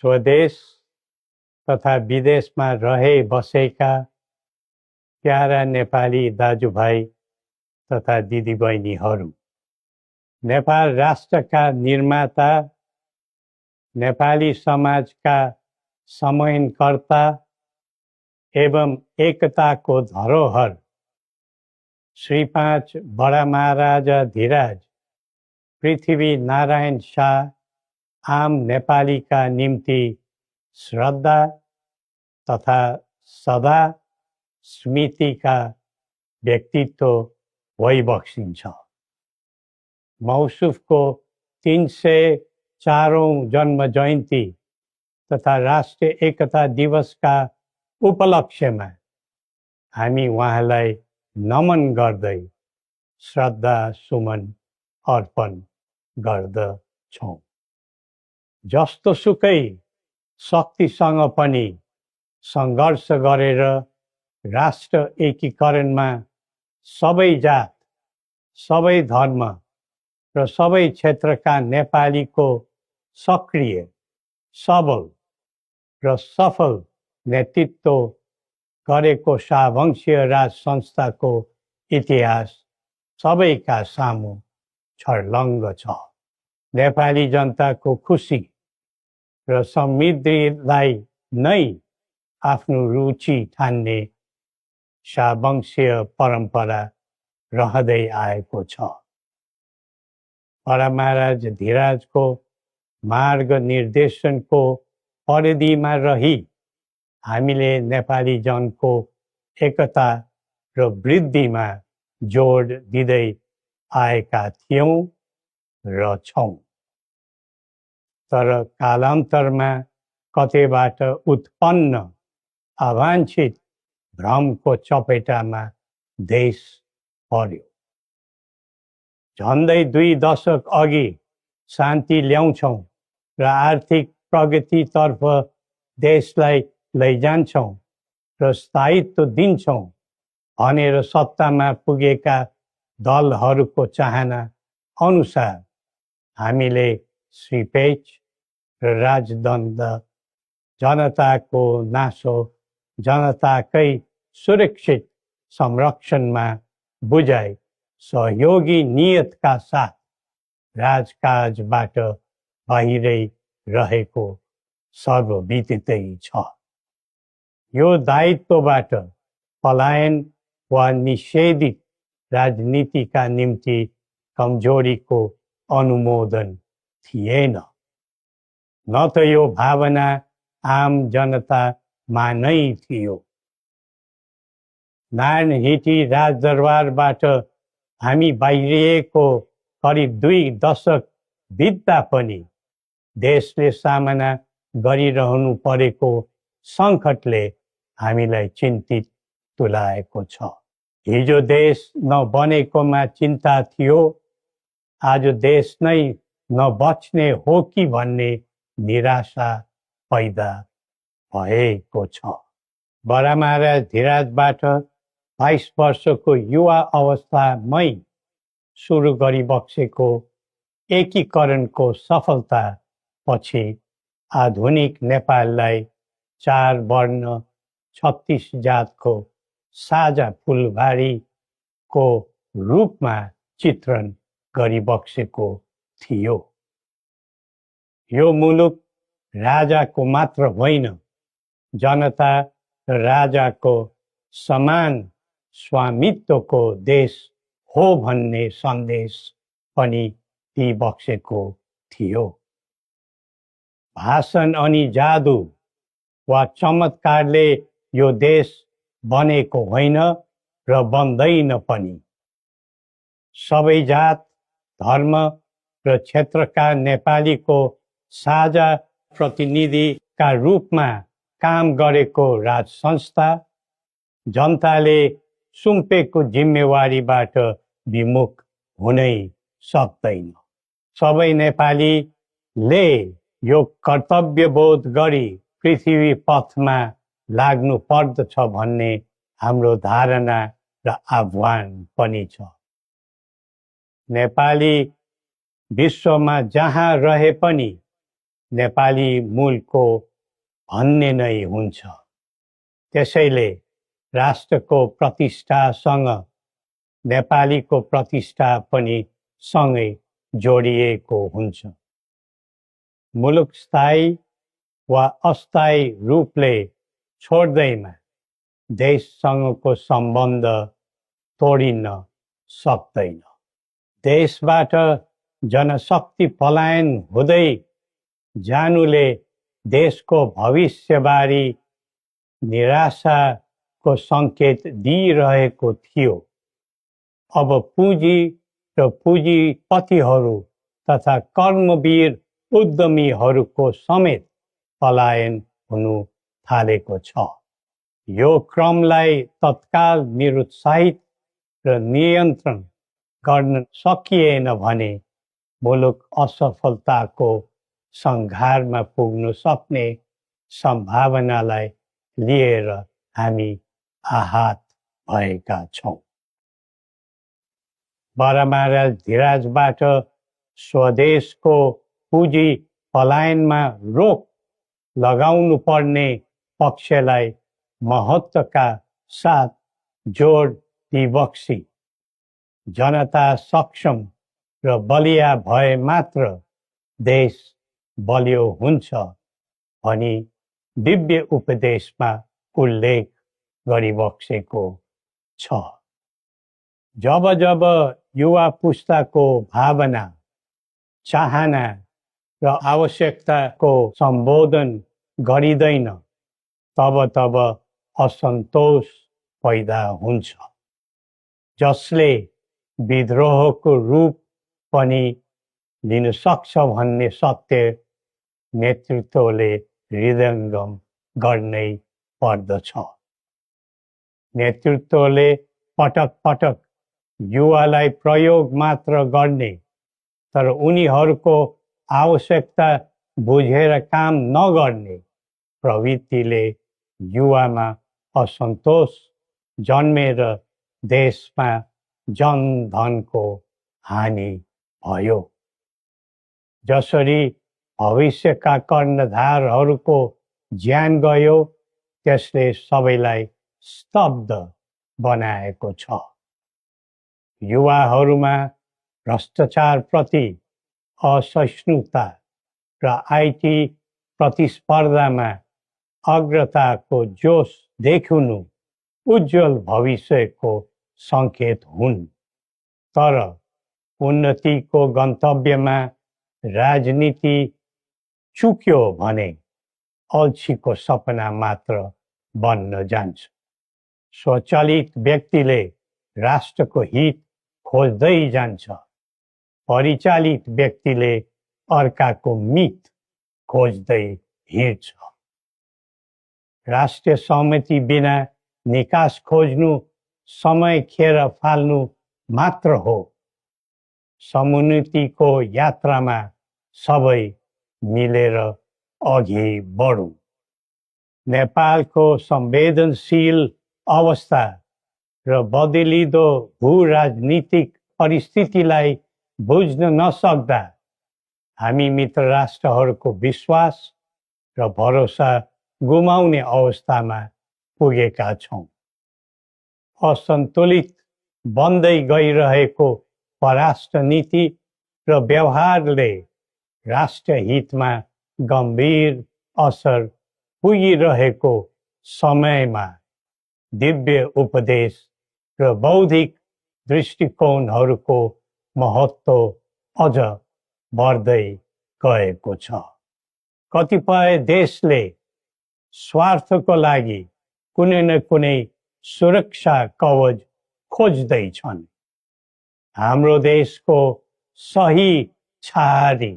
स्वदेश तथा विदेशमा रहे बसेका प्यारा नेपाली दाजुभाइ तथा दिदीबहिनीहरू, नेपाल राष्ट्रका निर्माता, नेपाली समाजका समन्वयकर्ता एवं एकताको धरोहर श्री 5 बडा महाराजा धीराज पृथ्वी नारायण शाह आम नेपालीका निम्ति श्रद्धा तथा सदा स्मृतिका व्यक्तित्व भइबक्सिन्छ। मौसुफको 304औं जन्म जयन्ती तथा राष्ट्रिय एकता दिवसका उपलक्ष्यमा हामी उहाँलाई नमन गर्दै श्रद्धा सुमन अर्पण गर्दछौँ। जस्तोसुकै शक्तिसँग पनि सङ्घर्ष गरेर राष्ट्र एकीकरणमा सबै जात, सबै धर्म र सबै क्षेत्रका नेपालीको सक्रिय, सबल र सफल नेतृत्व गरेको शाहवंशीय राज संस्थाको इतिहास सबैका सामु छर्लङ्ग छ। नेपाली जनताको खुसी र समृद्धिलाई नै आफ्नो रुचि ठान्ने शाहवंशीय परम्परा रहँदै आएको छ। बडा महाराज धीराजको मार्ग निर्देशनको परिधिमा रही हामीले नेपाली जनको एकता र वृद्धिमा जोड दिँदै आएका थियौँ र छौँ। तर कालान्तरमा कतैबाट उत्पन्न अवाञ्छित भ्रमको चपेटामा देश पर्यो। झन्डै 2 दशक अघि शान्ति ल्याउँछौँ र आर्थिक प्रगतितर्फ देशलाई लैजान्छौँ र स्थायित्व दिन्छौँ भनेर सत्तामा पुगेका दलहरूको चाहना अनुसार हामीले श्रीपेच र राजदण्ड, जनताको नासो जनताकै सुरक्षित संरक्षणमा बुझाइ सहयोगी नियतका साथ राजकाजबाट बाहिरै रहेको सर्वविदितै छ। यो दायित्वबाट पलायन वा निषेधित राजनीतिका निम्ति कमजोरीको अनुमोदन थिएन, न त यो भावना आम जनतामा नै थियो। नारायणहिटी राजदरबारबाट हामी बाहिरिएको करिब 2 दशक बित्दा पनि देशले सामना गरिरहनु परेको सङ्कटले हामीलाई चिन्तित तुल्याएको छ। हिजो देश नबनेकोमा चिन्ता थियो, आज देश नै नबच्ने हो कि भन्ने निराशा पैदा भएको छ। बडा महाराज धीराजबाट 22 वर्षको युवा अवस्थामै सुरु गरिबक्सेको एकीकरणको सफलता पछि आधुनिक नेपाललाई 4 वर्ण 36 जातको साझा फुलबारीको रूपमा चित्रण गरिबक्सेको थियो। यो मुलुक राजाको मात्र होइन, जनता र राजाको समान स्वामित्वको देश हो भन्ने सन्देश पनि दिइबक्सेको थियो। भाषण अनि जादु वा चमत्कारले यो देश बनेको होइन र बन्दैन पनि। सबै जात, धर्म र क्षेत्रका नेपालीको साझा प्रतिनिधिका रूपमा काम गरेको राज संस्था जनताले सुम्पेको जिम्मेवारीबाट विमुख हुनै सक्दैन। सबै नेपालीले यो कर्तव्यबोध गरी पृथ्वी पथमा लाग्नु पर्दछ भन्ने हाम्रो धारणा र आह्वान पनि छ। नेपाली विश्वमा जहाँ रहे पनि नेपाली मूलको भन्ने नै हुन्छ। त्यसैले राष्ट्रको प्रतिष्ठासँग नेपालीको प्रतिष्ठा पनि सँगै जोडिएको हुन्छ। मुलुक स्थायी वा अस्थायी रूपले छोड्दैमा देशसँगको सम्बन्ध तोडिन सक्दैन। देशबाट जनशक्ति पलायन हुँदै जानुले देशको भविष्यबारे निराशाको सङ्केत दिइरहेको थियो। अब पुँजी र पुँजीपतिहरू तथा कर्मवीर उद्यमीहरूको समेत पलायन हुनु थालेको छ। यो क्रमलाई तत्काल निरुत्साहित र नियन्त्रण गर्न सकिएन भने मुलुक असफलताको सङ्घारमा पुग्न सक्ने सम्भावनालाई लिएर हामी आहत भएका छौँ। बरामारा धिराजबाट स्वदेशको पुँजी पलायनमा रोक लगाउनु पर्ने पक्षलाई महत्त्वका साथ जोड दिबक्सी जनता सक्षम र बलिया भए मात्र देश बलियो हुन्छ भनी दिव्य उपदेशमा उल्लेख गरिबक्सेको छ। जब जब युवा पुस्ताको भावना, चाहना र आवश्यकताको सम्बोधन गरिँदैन तब तब असन्तोष पैदा हुन्छ, जसले विद्रोहको रूप पनि लिन सक्छ भन्ने सत्य नेतृत्वले हृदयङ्गम गर्नै पर्दछ। नेतृत्वले पटक पटक युवालाई प्रयोग मात्र गर्ने तर उनीहरूको आवश्यकता बुझेर काम नगर्ने प्रवृत्तिले युवामा असन्तोष जन्मेर देशमा जनधनको हानि भयो। जसरी भविष्यका कर्णधारहरूको ज्यान गयो त्यसले सबैलाई स्तब्ध बनाएको छ। युवाहरूमा भ्रष्टाचारप्रति असहिष्णुता र आइटी प्रतिस्पर्धामा अग्रताको जोश देखिनु उज्जवल भविष्यको सङ्केत हुन्। तर उन्नतिको गन्तव्यमा राजनीति चुक्यो भने अल्छीको सपना मात्र बन्न जान्छ। स्वचालित व्यक्तिले राष्ट्रको हित खोज्दै जान्छ, परिचालित व्यक्तिले अर्काको मित खोज्दै हिँड्छ। राष्ट्रिय सहमति बिना निकास खोज्नु समय खेर फाल्नु मात्र हो। समुन्नतिको यात्रामा सबै मिलेर अघि बढौँ। नेपालको संवेदनशील अवस्था र बदलिँदो भू-राजनीतिक परिस्थितिलाई बुझ्न नसक्दा हामी मित्र राष्ट्रहरूको विश्वास र भरोसा गुमाउने अवस्थामा पुगेका छौँ। असन्तुलित बन्दै गइरहेको परराष्ट्र नीति र व्यवहारले राष्ट्र हितमा गम्भीर असर पुगिरहेको समयमा दिव्य उपदेश र बौद्धिक दृष्टिकोणहरूको महत्त्व अझ बढ्दै गएको छ। कतिपय देशले स्वार्थको लागि कुनै न कुनै सुरक्षा कवच खोज्दैछन्। हाम्रो देशको सही छहारी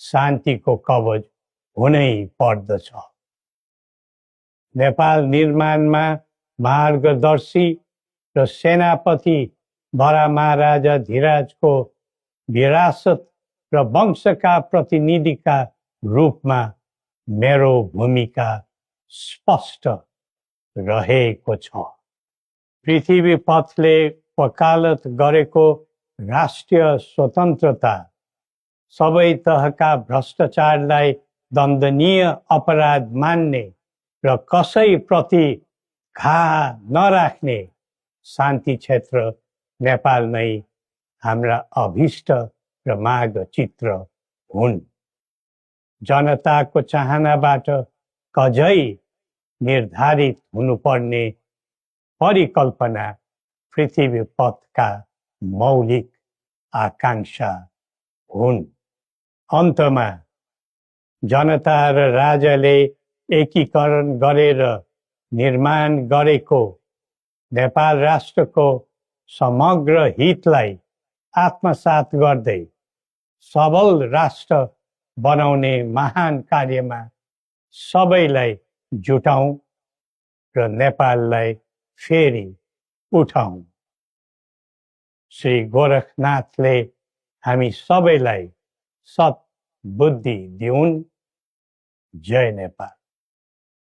शान्तिको कवच हुनै पर्दछ। नेपाल निर्माणमा मार्गदर्शी र सेनापति बरामाराजा धिराजको विरासत र वंशका प्रतिनिधिका रूपमा मेरो भूमिका स्पष्ट रहेको छ। पृथ्वी पथले वकालत गरेको राष्ट्रिय स्वतन्त्रता सबै तहका भ्रष्टाचारलाई दण्डनीय अपराध मान्ने र कसैप्रति घाह नराख्ने शान्ति क्षेत्र नेपाल नै हाम्रा अभिष्ट र माग चित्र हुन्। जनताको चाहनाबाट कझै निर्धारित हुनुपर्ने परिकल्पना पृथ्वी पथका मौलिक आकांक्षा हुन्। अन्तमा जनता र राजाले एकीकरण गरेर निर्माण गरेको नेपाल राष्ट्रको समग्र हितलाई आत्मसात गर्दै सबल राष्ट्र बनाउने महान कार्यमा सबैलाई जुटाउँ र नेपाललाई फेरि उठाउँ। श्री गोरखनाथले हामी सबैलाई सत् बुद्धि दिउन्। जय नेपाल।